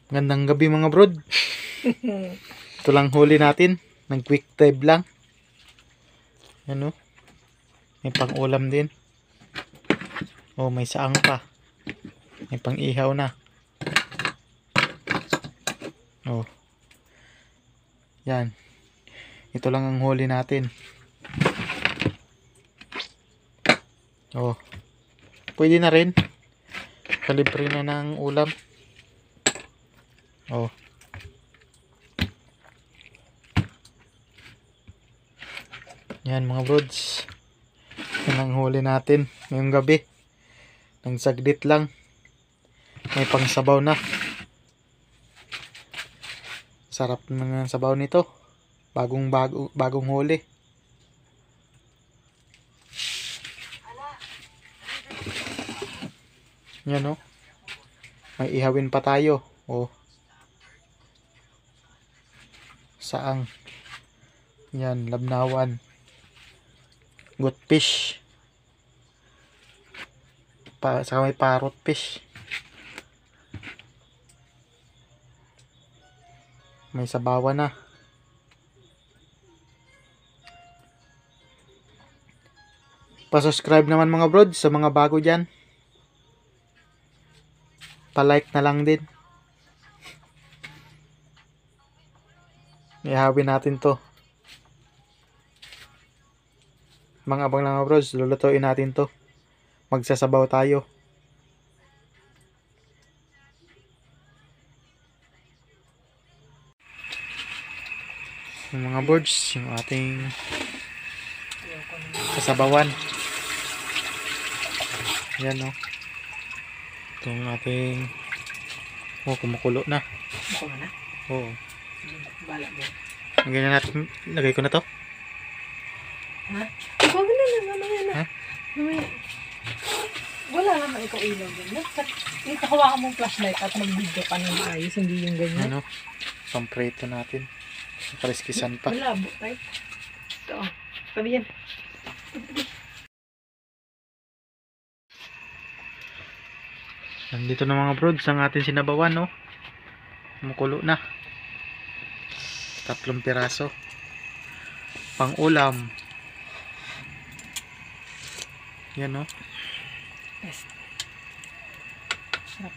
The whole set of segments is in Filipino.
Gandang gabi mga brod. Ito lang huli natin. Nag quick dive lang. Ano? May pang ulam din. Oh, may saang pa. May pang ihaw na. Oh. Yan. Ito lang ang huli natin. Oh. Pwede na rin. Kalibre na ng ulam. Oh. Yan mga brods. Yan ang huli natin ngayong gabi. Nang saglit lang. May pang sabaw na. Sarap ng sabaw nito. Bagong huli. Yan oh. May ihawin pa tayo. Oh. Saang. Yan, labnawan. Good fish. Saka may parrot fish. May sabawan na. Pa-subscribe naman mga brod sa mga bago dyan. Pa-like na lang din. Ihawin natin to. Mga abang lang mga bros, lulutuin natin to. Magsasabaw tayo. Yung mga birds, yung ating sasabawan. Yan o. Itong ating kumukulo na. Kumukulo na? Oo. Bala mo. Ganyan natin, lagay ko na to. Ha? Huwag na lang, mamaya na. Ha? Mamaya. Wala naman ikaw ilaw ganyan. Ito hawakan mong flashlight at mag-video ka ng ayos, hindi yung ganyan. Ano? Pampreto natin. Kaliskisan pa. Malabo tayo. Ito o. Tabi yan. Nandito na mga brods ang ating sinabawan, no? Kumukulo na. 3 piraso. Pang ulam. Yan, no? Yes. Sarap.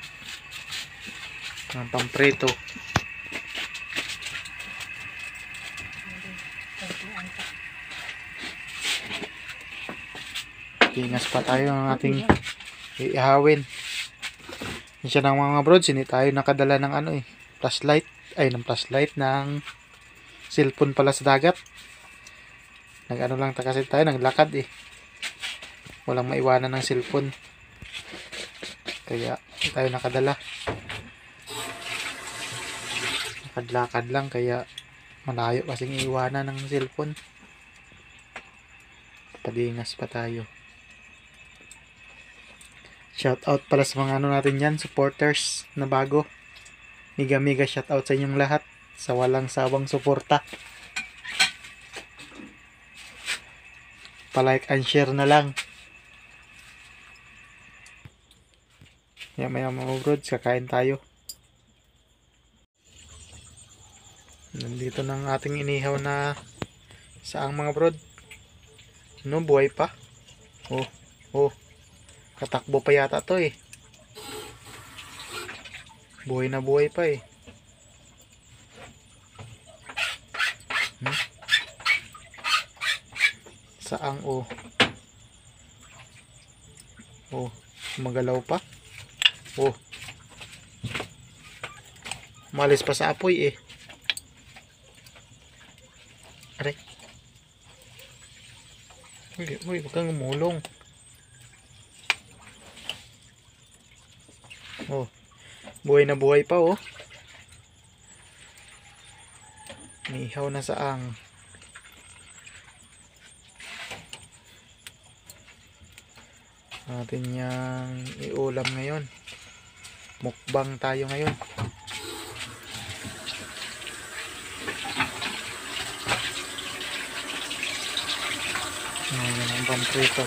Ang pampreto. Tingas pa tayo ng ating iihawin. Yan ng mga brods, hindi tayo nakadala ng ano eh. Flashlight. Ay, ng flashlight ng cellphone pala sa dagat. Nag-ano lang kasi tayo, naglakad eh. Walang maiwanan ng cellphone. Kaya tayo nakadala. Lakad-lakad lang kaya malayo kasing iwanan ng cellphone. Padingas pa tayo. Shout out pala sa mga ano natin yan, supporters na bago. Mega shout out sa inyong lahat sa walang sawang suporta. Pa-like and share na lang. Maya mga brods, kakain tayo. Nandito ng ating inihaw na saang mga brod. No, buhay pa. Oh. Katakbo pa yata to eh. Buhay na buhay pa eh. Saang oh. Oh, magalaw pa. Oh. Malis pa sa apoy eh. Aray. Uy, wag kang umulong. Oh. Buhay na buhay pa oh. Nihaw na saang. Natin yang iulam ngayon. Mukbang tayo ngayon. Ayan ang pamprito.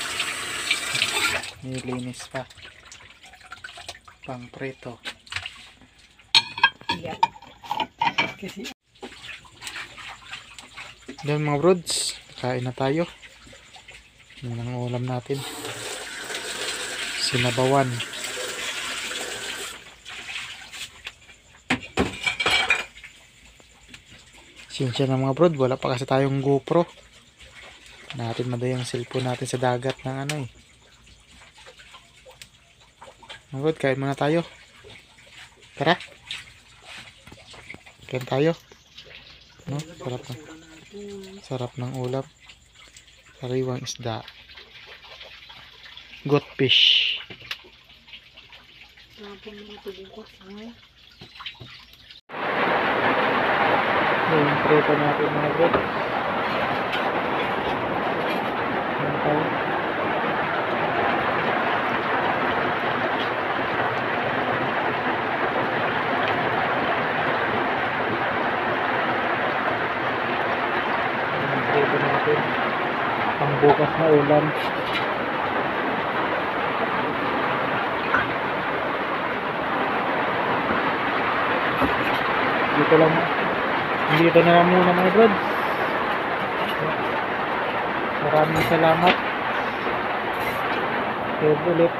Nilinis pa. Pamprito. Iya. Kasi Yan mga brods, kain na tayo. Yan ang ulam natin. Sinabawan. Sinsya na mga brod, wala pa kasi tayong GoPro. Natin maday ang cellphone natin sa dagat ng ano eh. Mga brod, kain muna tayo. Tara. Kain tayo. No? Sarap ng ulam. Sariwang isda. Goat fish. Yung prito natin mga brod. Kain tayo. Prito natin pang bukas na ulam. Dito na lang muna mga brods. Maraming salamat. Ulit